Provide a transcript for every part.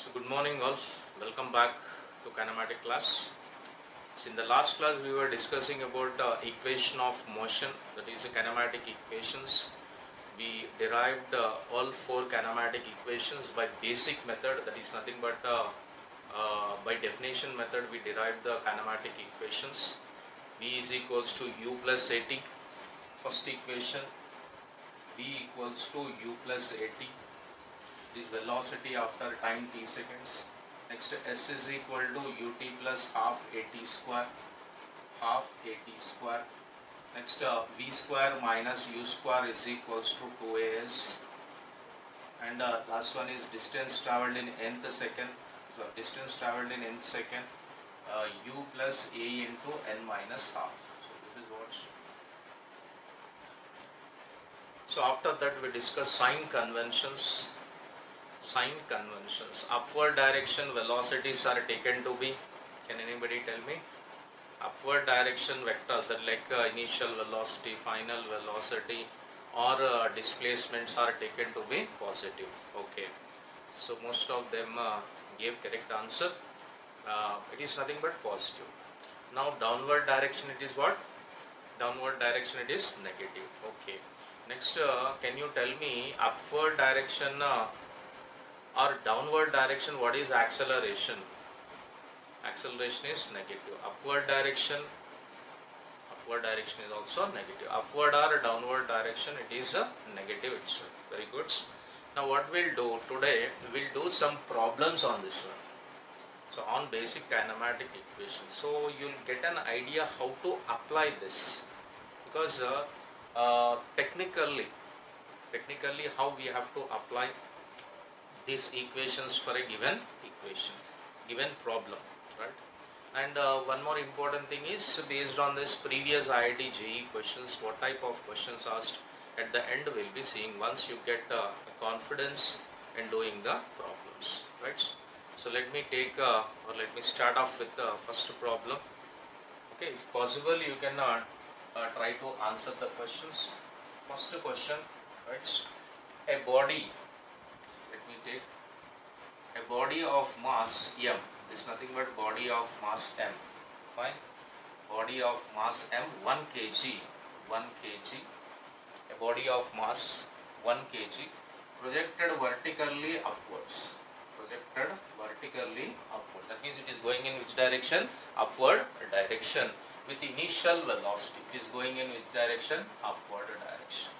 So good morning all, welcome back to kinematic class. So in the last class we were discussing about equation of motion, that is kinematic equations. We derived all four kinematic equations by basic method, that is nothing but by definition method we derived the kinematic equations. V is equals to u plus at, first equation V equals to u plus at, this velocity after time t seconds. Next s is equal to ut plus half at square, Next v square minus u square is equals to 2as, and last one is distance travelled in nth second. So distance travelled in nth second, u plus a into n minus half. So this is what. So after that we discuss sign conventions. Upward direction velocities are taken to be, can anybody tell me? Upward direction vectors are like initial velocity, final velocity, or displacements are taken to be positive. Okay, so most of them gave correct answer. It is nothing but positive. Now downward direction, it is what? Downward direction, it is negative. Okay, next can you tell me upward direction or downward direction, what is acceleration? Acceleration is negative. Upward direction is also negative. Upward or downward direction, it is a negative itself. Very good. Now what we'll do today, we'll do some problems on this one. So on basic kinematic equation. So you'll get an idea how to apply this, because technically how we have to apply these equations for a given problem, right? And one more important thing is, based on this previous IIT JEE questions, what type of questions asked at the end we'll be seeing once you get confidence in doing the problems, right? So let me take or let me start off with the first problem. Okay, if possible you can try to answer the questions. First question, right? A body, take a body of mass m, is nothing but body of mass m, fine, body of mass m 1 kg, a body of mass 1 kg projected vertically upwards, that means it is going in which direction? Upward direction, with initial velocity. It is going in which direction? Upward direction.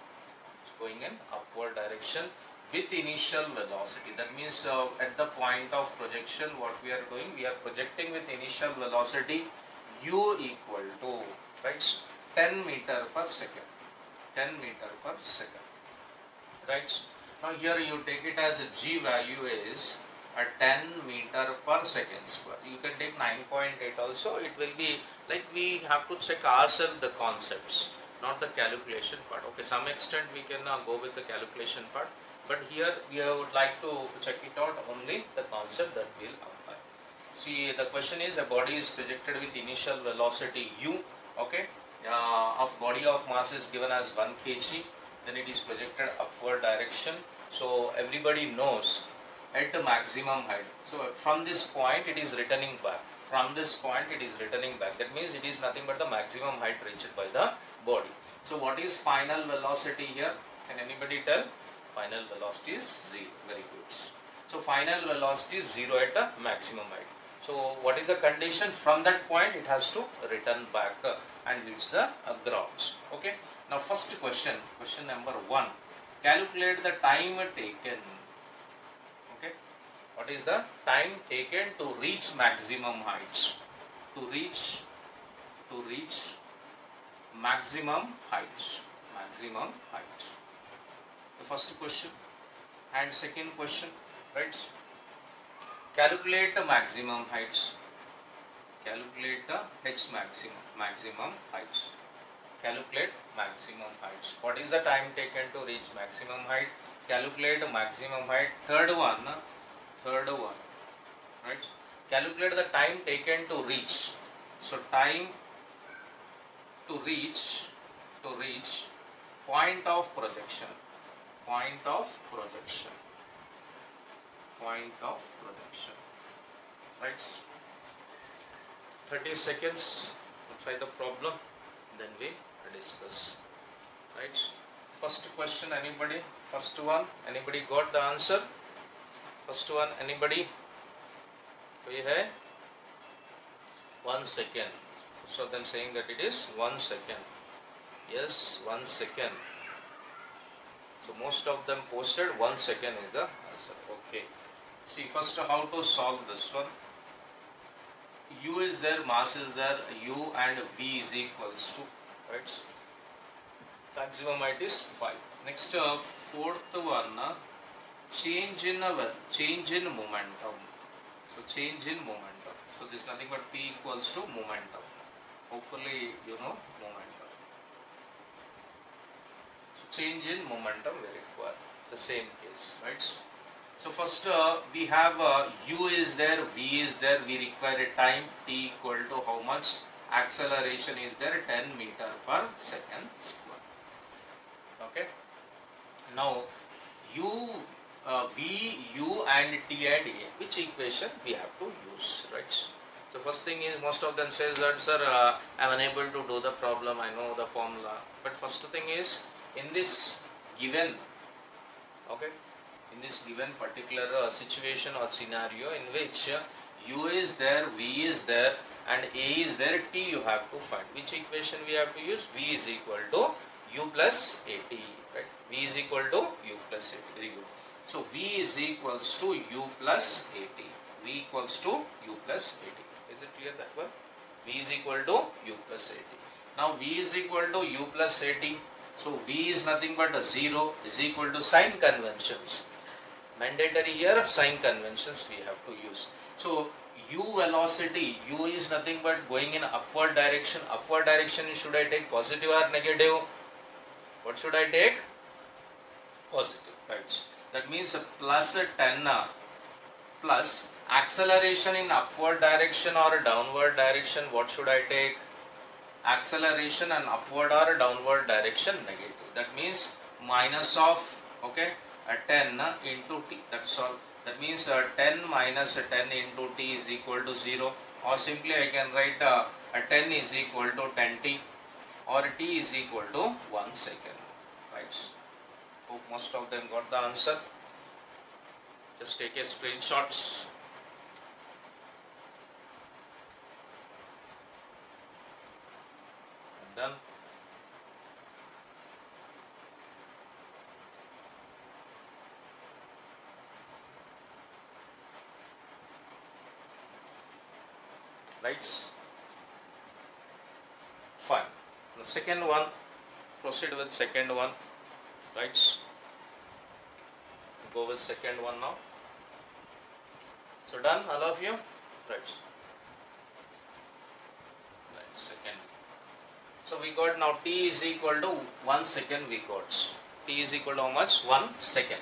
It's going in upward direction with initial velocity. That means at the point of projection, what we are doing, we are projecting with initial velocity u equal to, right, 10 meter per second, right? Now here you take it as a g value is a 10 meter per second square. You can take 9.8 also. It will be like we have to check ourselves the concepts, not the calculation part. Okay, some extent we can go with the calculation part, but here we would like to check it out only the concept that will apply. See, the question is a body is projected with initial velocity u, okay, of body of mass is given as 1 kg, then it is projected upward direction. So everybody knows at the maximum height, so from this point it is returning back, that means it is nothing but the maximum height reached by the body. So what is final velocity here? Can anybody tell? Final velocity is 0. Very good. So final velocity is 0 at the maximum height. So what is the condition? From that point it has to return back and hits the ground. Okay. Now first question number 1. Calculate the time taken. Okay. What is the time taken to reach maximum heights? To reach maximum heights. The first question, and second question, right? Calculate the maximum heights. Calculate the h maximum heights. Calculate maximum heights. What is the time taken to reach maximum height? Calculate maximum height. Third one, right? Calculate the time taken to reach. So time to reach point of projection. point of projection. Right? 30 seconds to try the problem, then we discuss. Right? First question, anybody? First one, anybody got the answer? First one, anybody? कोई है? 1 second. So them saying that it is 1 second. Yes, 1 second. So most of them posted 1 second is the answer. Okay. See first how to solve this one. U is there, mass is there, U and V is equals to, right? Maximum height is 5. Next fourth one, change in momentum. So change in momentum. So this is nothing but P equals to momentum. Hopefully you know momentum. So change in momentum we require the same case, right? So first we have U is there, V is there, we require a time T equal to how much? Acceleration is there 10 meter per second square. Okay. Now U, V, U and T and A, which equation we have to use, right? So first thing is most of them says that sir I am unable to do the problem, I know the formula, but first thing is in this given, okay, in this given particular situation or scenario in which U is there, V is there and A is there, T you have to find. Which equation we have to use? V is equal to U plus AT, right? V is equal to U plus AT, very good. So V is equals to U plus AT, V equals to U plus AT. Is it clear that one? V is equal to U plus AT. Now V is equal to U plus AT, so V is nothing but a 0 is equal to sign conventions. Mandatory here sign conventions we have to use. So U velocity, U is nothing but going in upward direction. Upward direction should I take positive or negative? What should I take? Positive, right? That means plus 10 plus acceleration in upward direction or downward direction. What should I take? Acceleration and upward or downward direction negative. That means minus of, okay, 10 into T, that's all. That means 10 minus 10 into T is equal to 0, or simply I can write 10 is equal to 10T or T is equal to 1 second, right? Hope most of them got the answer. Just take a screenshots. And done. Right? Fine. The second one, proceed with second one. Right? Go with second one now. So done, all of you? Right. Right, second. So we got now T is equal to 1 second we got. T is equal to how much? 1 second.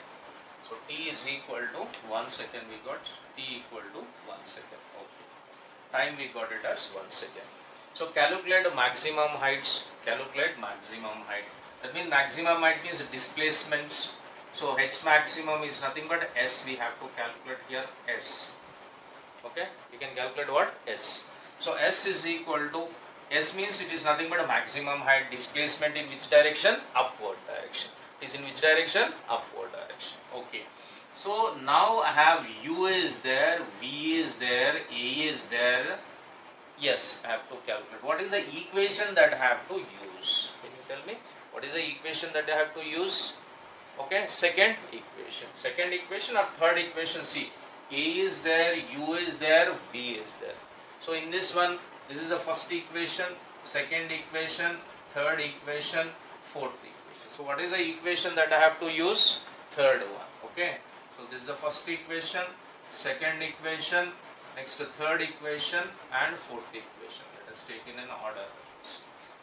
So T is equal to 1 second we got. T equal to 1 second. Time we got it as 1 second. So calculate maximum heights. Calculate maximum height. That means maximum height means displacements. So H maximum is nothing but S. We have to calculate here S. Okay. You can calculate what? S. So S is equal to, S means it is nothing but a maximum height. Displacement in which direction? Upward direction. It is in which direction? Upward direction. Okay. So now I have U is there, V is there, A is there. Yes, I have to calculate. What is the equation that I have to use? Can you tell me? What is the equation that I have to use? Okay, second equation. Second equation or third equation? See, A is there, U is there, V is there. So in this one, this is the first equation, second equation, third equation, fourth equation. So what is the equation that I have to use? Third one. Okay. So this is the first equation, second equation, next third equation and fourth equation. Let us take in an order.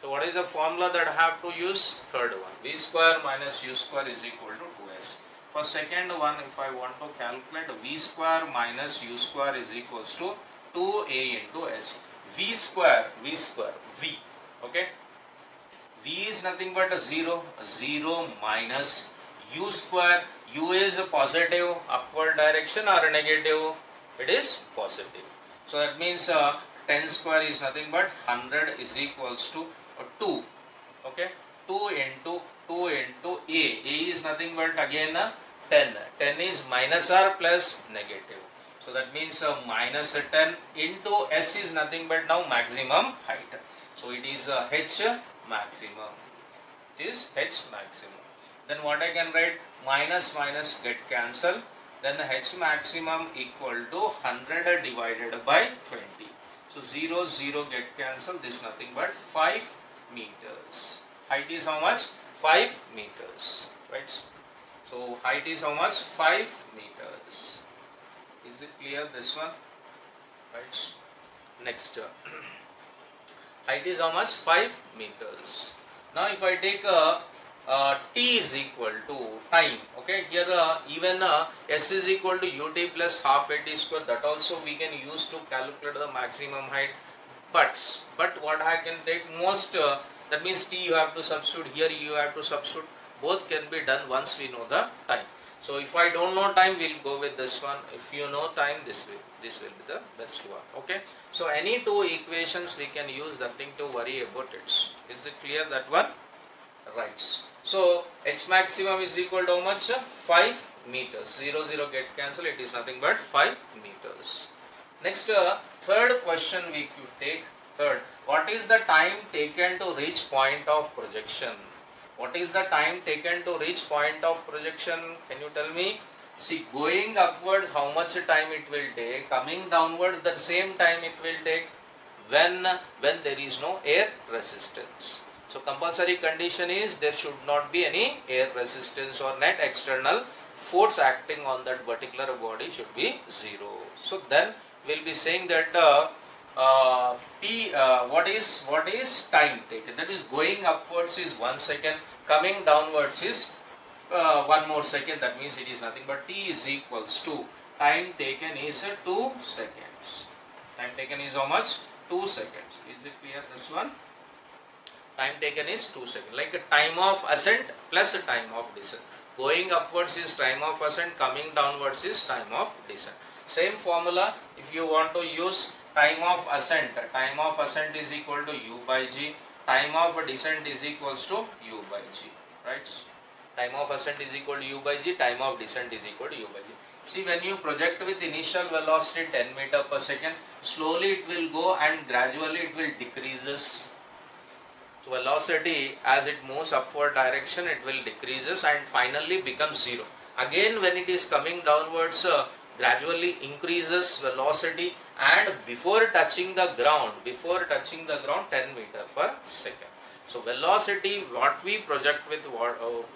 So what is the formula that I have to use? Third one. V square minus U square is equal to 2S. For second one, if I want to calculate, V square minus U square is equals to 2A into S. V square, V. Okay. V is nothing but a 0 minus U square. U is a positive upward direction or a negative? It is positive. So that means 10 square is nothing but 100 is equals to 2. Okay, 2 into A. A is nothing but again 10. 10 is minus or plus negative. So that means minus 10 into S is nothing but now maximum height. So it is H maximum. It is H maximum. Then what I can write? Minus minus get cancel. Then H maximum equal to 100 divided by 20. So 0 0 get cancel. This nothing but 5 meters. Height is how much? 5 meters. Right? So height is how much? 5 meters. Is it clear this one? Right? Next. Height is how much? 5 meters. Now if I take T is equal to time. Okay, here even S is equal to ut plus half at square. That also we can use to calculate the maximum height. But what I can take most, that means T you have to substitute, here you have to substitute. Both can be done once we know the time. So if I don't know time, we'll go with this one. If you know time, this will be the best one. Okay. So any two equations we can use, nothing to worry about it. Is it clear that one? Right. So H maximum is equal to how much? 5 meters. 0 0 get cancelled. It is nothing but 5 meters. Next, third question we could take. Third, what is the time taken to reach point of projection? What is the time taken to reach point of projection? Can you tell me? See, going upwards, how much time it will take? Coming downwards, the same time it will take when there is no air resistance. So compulsory condition is there should not be any air resistance or net external force acting on that particular body should be 0. So then we'll be saying that what is time taken? That is going upwards is 1 second, coming downwards is 1 more second. That means it is nothing but T is equals to time taken is 2 seconds. Time taken is how much? 2 seconds. Is it clear this one? Time taken is 2 seconds. Like a time of ascent plus a time of descent. Going upwards is time of ascent, coming downwards is time of descent. Same formula if you want to use time of ascent is equal to U by G, time of descent is equals to U by G, right? Time of ascent is equal to U by G, time of descent is equal to U by G. See, when you project with initial velocity 10 meter per second, slowly it will go and gradually it will decreases. So velocity as it moves upward direction it will decreases and finally becomes 0. Again when it is coming downwards, gradually increases velocity and before touching the ground 10 meter per second. So velocity, what we project with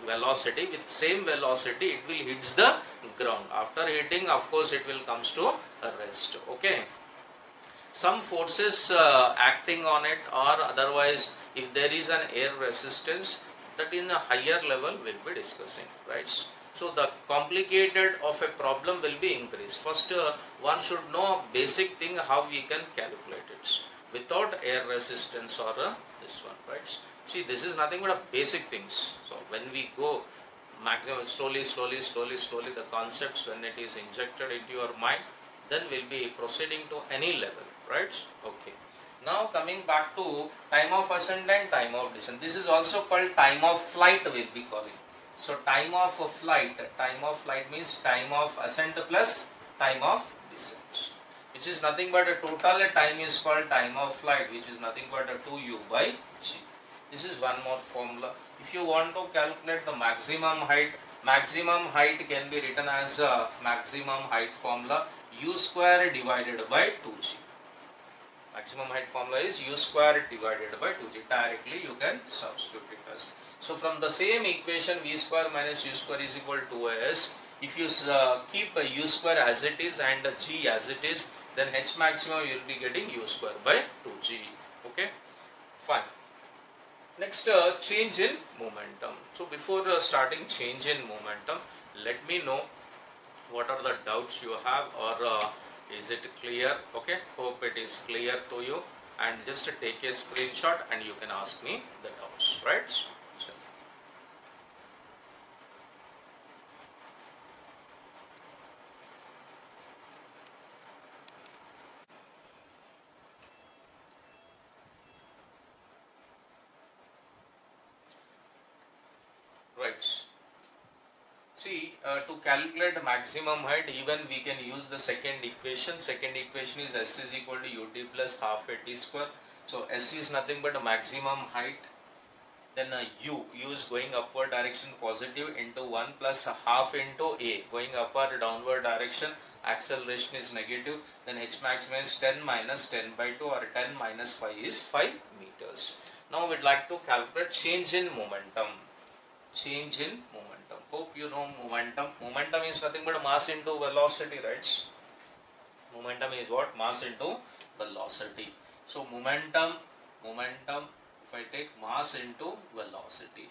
velocity, with same velocity it will hits the ground. After hitting, of course it will comes to a rest. Okay. Some forces acting on it, or otherwise if there is an air resistance, that in a higher level we'll be discussing, right? So the complicated of a problem will be increased. First one should know basic thing how we can calculate it without air resistance or this one, right? See, this is nothing but a basic things. So when we go maximum slowly the concepts when it is injected into your mind, then we'll be proceeding to any level, right? Okay. Now coming back to time of ascent and time of descent. This is also called time of flight we'll be calling. So time of flight means time of ascent plus time of descent, which is nothing but a total time is called time of flight, which is nothing but a 2U by G. This is one more formula. If you want to calculate the maximum height can be written as a maximum height formula U square divided by 2G. Maximum height formula is U square divided by 2G. Directly you can substitute it as. So from the same equation V square minus U square is equal to S. If you keep U square as it is and G as it is, then H maximum you will be getting U square by 2G. Okay, fine. Next, change in momentum. So before starting change in momentum, let me know what are the doubts you have, or is it clear? Okay, hope it is clear to you, and just take a screenshot and you can ask me the doubts, right? So, to calculate maximum height, even we can use the second equation. Second equation is S is equal to ut plus half a t square. So S is nothing but a maximum height. Then U is going upward direction positive into 1 plus a half into A going upward downward direction, acceleration is negative. Then H maximum is 10 minus 10 by 2 or 10 minus 5 is 5 meters. Now we'd like to calculate change in momentum. Change in momentum. Hope you know momentum. Momentum is nothing but mass into velocity, right? Momentum is what? Mass into velocity. So momentum, if I take mass into velocity.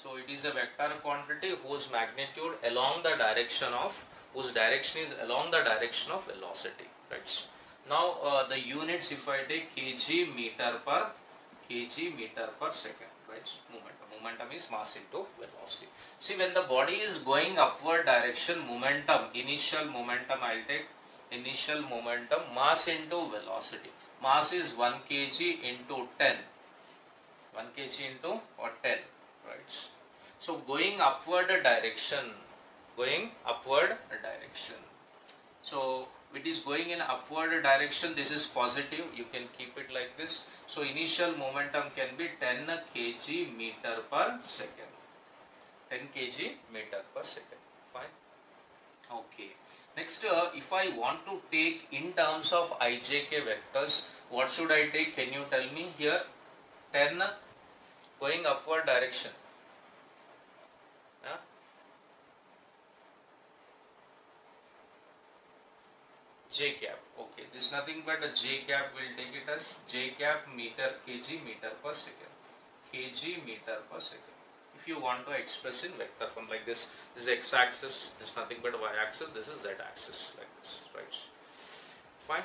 So it is a vector quantity whose magnitude along the direction of, whose direction is along the direction of velocity, right? Now the units, if I take kg meter per second, right? Momentum is mass into velocity. See, when the body is going upward direction, initial momentum, I'll take initial momentum, mass into velocity. Mass is 1 kg into 10. 1 kg into or 10, right? So going upward direction. So it is going in upward direction. This is positive. You can keep it like this. So initial momentum can be 10 kg meter per second. 10 kg meter per second. Fine. Okay. Next, if I want to take in terms of ijk vectors, what should I take? Can you tell me here? 10 going upward direction. J cap. Okay, this is nothing but a J cap. We'll take it as J cap meter kg meter per second. Kg meter per second. If you want to express in vector form like this, this is x axis, this is nothing but y axis, this is z axis, like this, right? Fine.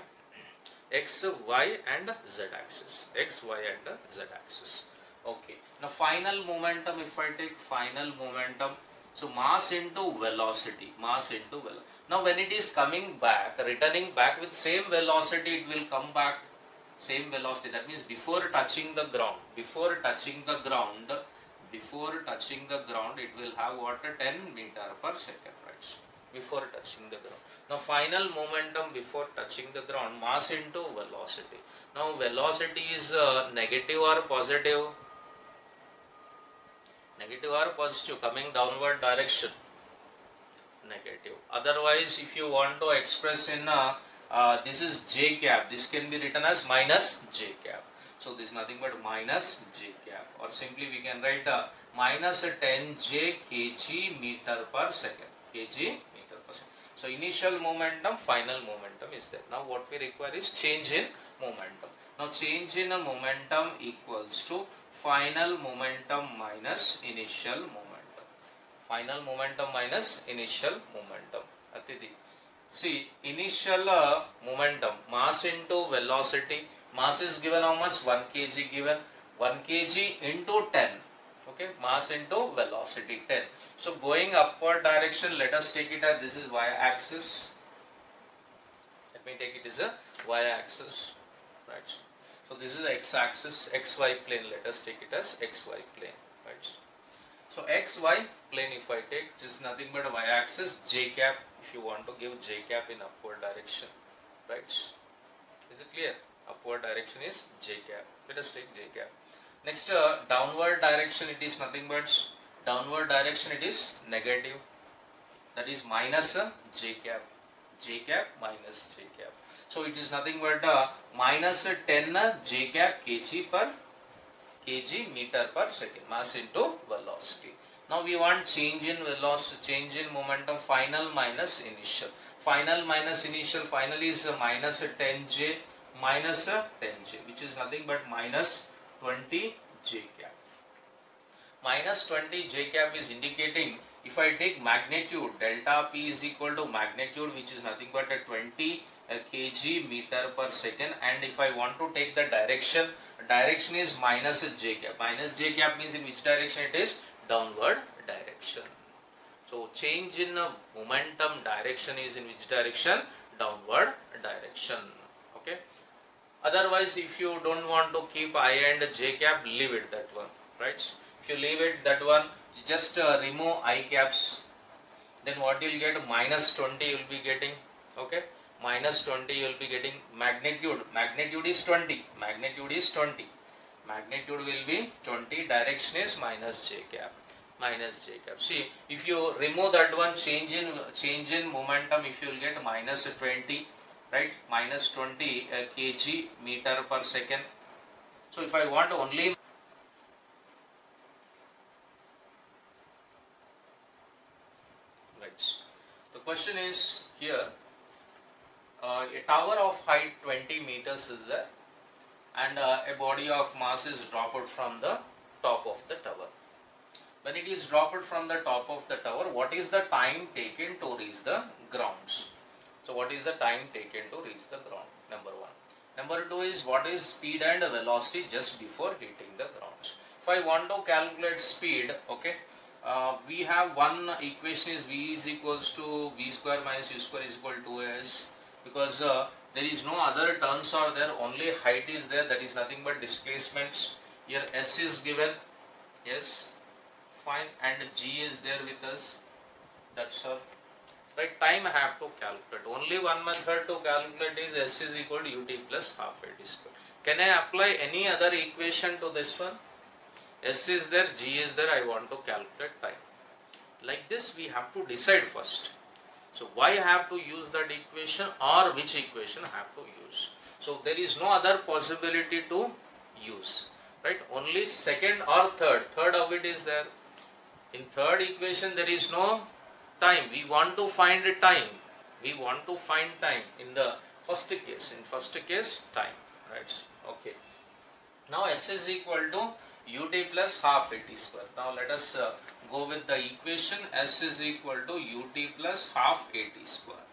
X, y and z axis. X, y and z axis. Okay. Now final momentum, if I take final momentum, so mass into velocity. Now when it is coming back, returning back with same velocity, it will come back same velocity. That means before touching the ground, it will have what? 10 meter per second, right? Before touching the ground. Now final momentum before touching the ground, mass into velocity. Now velocity is negative or positive? Negative or positive, coming downward direction? Negative. Otherwise, if you want to express in this is j cap, this can be written as minus j cap. So this is nothing but minus j cap, or simply we can write minus 10j kg meter per second. So initial momentum, final momentum is there. Now what we require is change in momentum. Now change in a momentum equals to final momentum minus initial momentum. Final momentum minus initial momentum. Atiti. See, initial momentum, mass into velocity. Mass is given how much? 1 kg given. 1 kg into 10. Okay, mass into velocity 10. So going upward direction, let us take it as this is y axis. Let me take it as a y axis. Right. So this is the x axis, xy plane. Let us take it as xy plane. Right. So xy plane, if I take, this is nothing but a y axis, j cap. If you want to give j cap in upward direction, right? Is it clear? Upward direction is j cap. Let us take j cap. Next, downward direction, it is nothing but downward direction, it is negative. That is minus j cap. J cap minus j cap. So it is nothing but minus 10 j cap kg meter per second, mass into velocity. Now we want change in velocity, change in momentum, final minus initial. Final minus initial, final is minus 10j minus 10j, which is nothing but minus 20 j cap. Minus 20 j cap is indicating, if I take magnitude, delta p is equal to magnitude, which is nothing but a 20 kg meter per second, and if I want to take the direction, direction is minus j cap. Minus j cap means in which direction it is? Downward direction. So change in momentum direction is in which direction? Downward direction. Okay. Otherwise, if you don't want to keep I and j cap, leave it that one. Right. If you leave it that one, just remove I caps. then what you'll get, minus 20 you'll be getting. Okay, minus 20 you'll be getting. Magnitude is 20, magnitude will be 20, direction is minus j cap, see, if you remove that one, change in momentum, if you will get minus 20, right, minus 20 kg meter per second. So if I want only, right, the question is here, a tower of height 20 meters is there, and a body of mass is dropped from the top of the tower. When it is dropped from the top of the tower, what is the time taken to reach the grounds? So what is the time taken to reach the ground? Number one. Number two is, what is speed and velocity just before hitting the grounds? If I want to calculate speed, okay, we have one equation is v is equals to v square minus u square is equal to s, because there is no other terms are there, only height is there, that is nothing but displacements. Here s is given, yes, fine, and g is there with us, that's all. Right, time I have to calculate. Only one method to calculate is s is equal to ut plus half at square. Can I apply any other equation to this one? S is there, g is there, I want to calculate time. Like this we have to decide first. So why I have to use that equation, or which equation I have to use? So there is no other possibility to use. Right, only second or third of it is there. In third equation there is no time, we want to find time, in the first case, time, right? Okay, now s is equal to ut plus half at square. Now let us go with the equation. S is equal to ut plus half at square,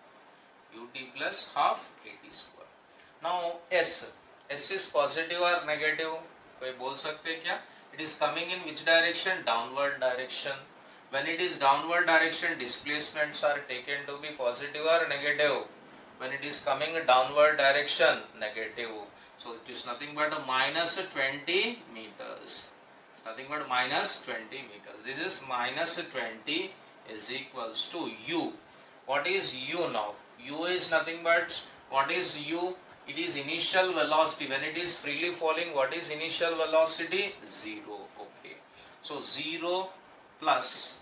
now s is positive or negative, कोई बोल सकते हैं क्या? It is coming in which direction? Downward direction. When it is downward direction, displacements are taken to be positive or negative. When it is coming in downward direction, negative. So it is nothing but a minus 20 meters. This is minus 20 is equals to u. What is u now? U is nothing but, what is u? It is initial velocity. When it is freely falling, what is initial velocity? 0. Okay. So 0 plus,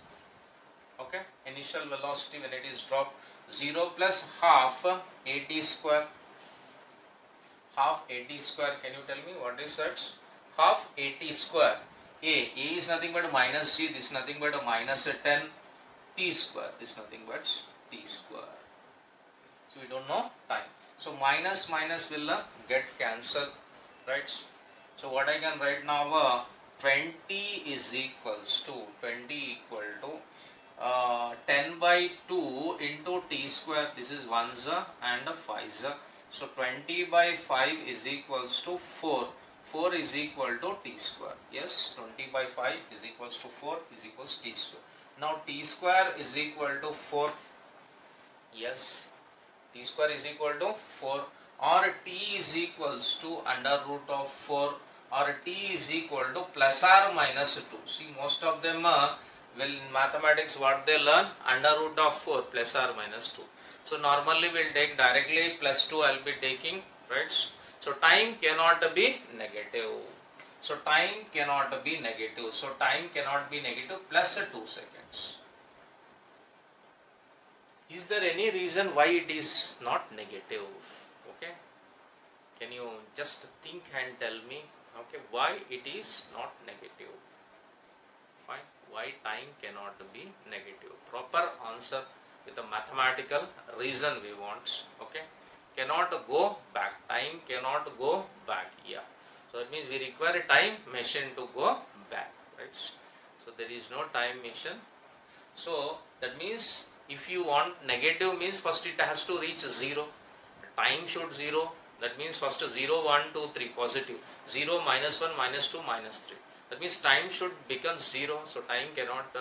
okay, initial velocity when it is dropped, 0 plus half at square. Half at square, can you tell me what is that? Half at square. A is nothing but minus c, this is nothing but a minus 10, t square, this is nothing but t square. So we don't know time. So minus will get cancelled, right? So what I can write now, 20 is equals to 10 by 2 into t square. This is 1s and 5s. So 20 by 5 is equals to 4. 4 is equal to t square. Yes, 20 by 5 is equals to 4 is equals t square. Now t square is equal to 4. Yes, t square is equal to 4, or t is equals to under root of 4, or t is equal to plus or minus 2. See, most of them will in mathematics what they learn, under root of 4 plus or minus 2. So normally we will take directly plus 2 I will be taking, right? So time cannot be negative. So time cannot be negative. So time cannot be negative plus 2 seconds. Is there any reason why it is not negative? Okay, can you just think and tell me, okay, why it is not negative? Fine, why time cannot be negative? Proper answer with a mathematical reason we want. Okay, cannot go back, time cannot go back. Yeah, so that means we require a time machine to go back, right? So there is no time machine. So that means if you want negative means first it has to reach 0. Time should 0. That means first 0, 1, 2, 3 positive. 0, minus 1, minus 2, minus 3. That means time should become 0. So time cannot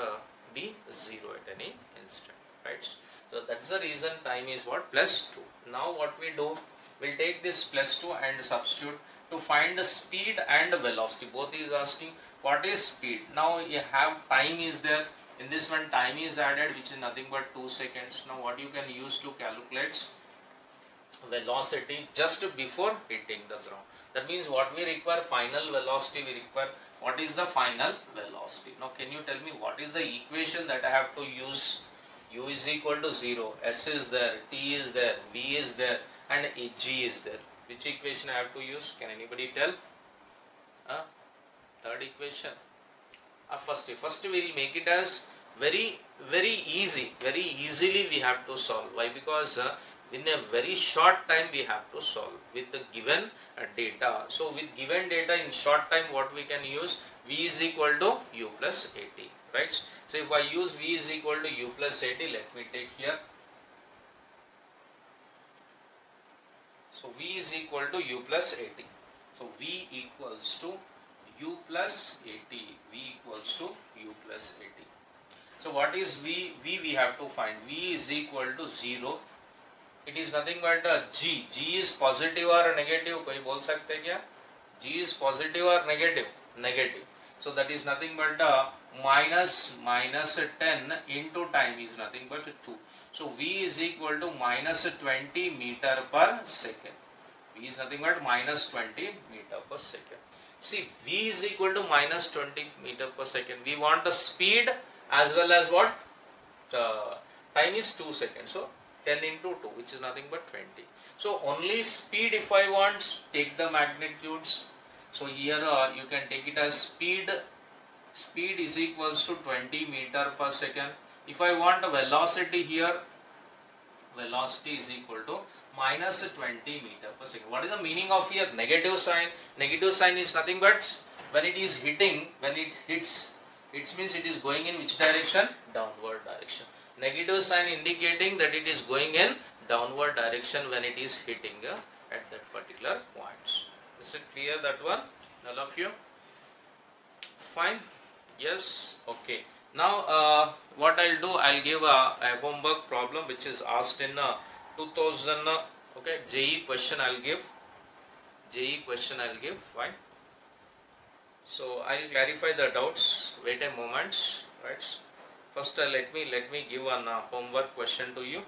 be 0 at any instant. Right? So that's the reason time is what? Plus 2. Now what we do? We'll take this plus 2 and substitute to find the speed and velocity. Both is asking what is speed. Now you have time is there. In this one, time is added, which is nothing but 2 seconds. Now what you can use to calculate velocity just before hitting the ground. That means what we require, final velocity we require. What is the final velocity? Now can you tell me what is the equation that I have to use? U is equal to 0, S is there, T is there, V is there, and G is there. Which equation I have to use? Can anybody tell? Third equation. First we will make it as very easily we have to solve. Why? Because in a very short time we have to solve with the given data. So with given data in short time, what we can use? V is equal to U plus AT, right? So if I use V is equal to U plus AT, let me take here. So V is equal to U plus AT. So V equals to U plus AT. V equals to U plus AT. So what is V? V we have to find. V is equal to 0. It is nothing but G. G is positive or negative? कोई बोल सकते हैं क्या? G is positive or negative? Negative. So that is nothing but minus 10 into time is nothing but 2. So V is equal to minus 20 meter per second. V is nothing but minus 20 meter per second. See, V is equal to minus 20 meter per second. We want the speed as well as what? Time is 2 seconds. So 10 into 2, which is nothing but 20. So only speed if I want, take the magnitudes. So here you can take it as speed. Speed is equals to 20 meter per second. If I want a velocity here, velocity is equal to minus 20 meter per second. What is the meaning of here? Negative sign. Negative sign is nothing but when it is hitting, when it hits, it means it is going in which direction? Downward direction. Negative sign indicating that it is going in downward direction when it is hitting at that particular point. Is it clear, that one? All of you? Fine? Yes? Okay. Now what I'll do, I'll give a homework problem which is asked in 2000, okay, JEE question I'll give. JEE question I'll give. Fine. So I'll clarify the doubts. Wait a moment. Right. First let me give one homework question to you,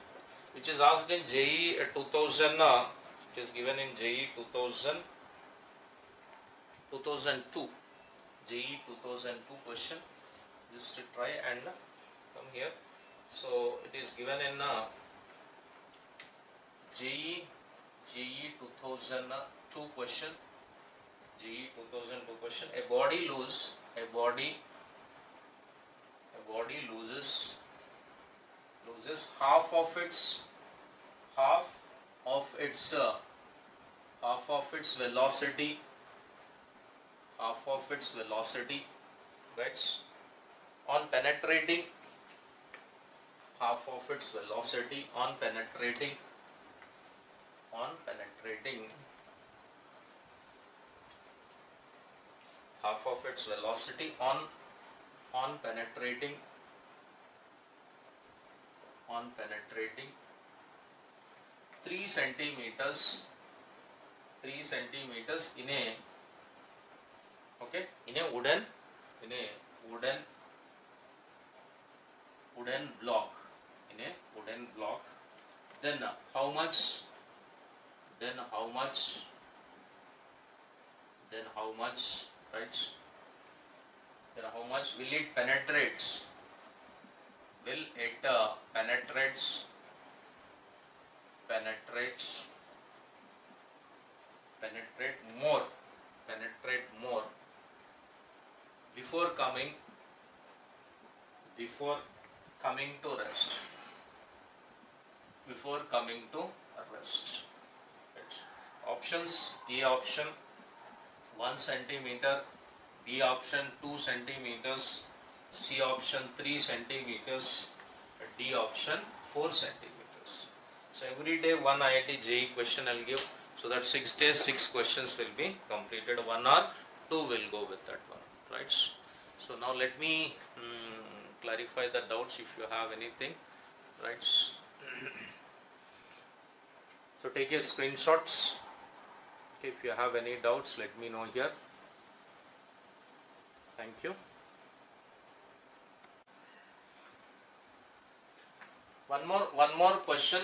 which is asked in JEE 2000. It is given in JEE 2002. JEE 2002 question. Just to try and come here. So it is given in JEE 2002 question. JEE 2002 question. A body loses half of its velocity. Right, on penetrating, half of its velocity on penetrating half of its velocity on penetrating 3 centimeters in a wooden block, then how much right, then how much will it penetrate more before coming to rest. Right. Options: A option 1 centimeter, B option 2 centimeters, C option 3 centimeters, D option 4 centimeters. So every day one IIT JEE question I'll give, so that 6 days 6 questions will be completed. 1 or 2 will go with that one. Right. So now let me clarify the doubts if you have anything. Right. So take your screenshots. If you have any doubts, let me know here. Thank you. One more question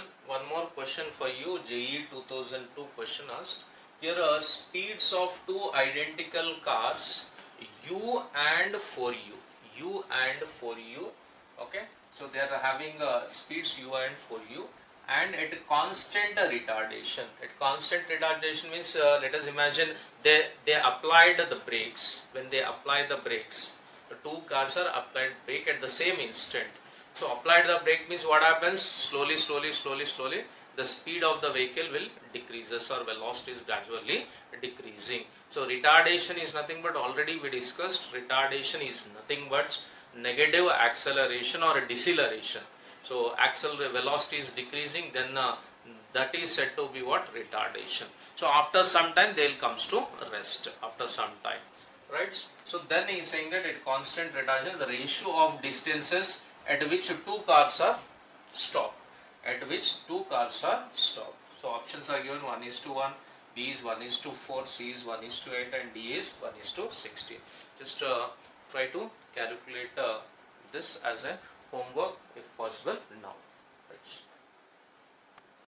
for you. JEE 2002 question asked. Here speeds of two identical cars, U and for you. Okay. So they are having speeds U and for you, and at constant retardation. At constant retardation means let us imagine they applied the brakes. When they apply the brakes, the two cars are applied brake at the same instant. So applied the brake means what happens? Slowly, the speed of the vehicle will decreases, or velocity is gradually decreasing. So retardation is nothing but, already we discussed, retardation is nothing but negative acceleration or deceleration. So velocity is decreasing, then that is said to be what? Retardation. So after some time they will comes to rest after some time, right? So then he is saying that at constant retardation, the ratio of distances at which two cars are stopped. So options are given: 1:1, B is 1:4, C is 1:8, and D is 1:16. Just try to calculate this as a homework if possible now.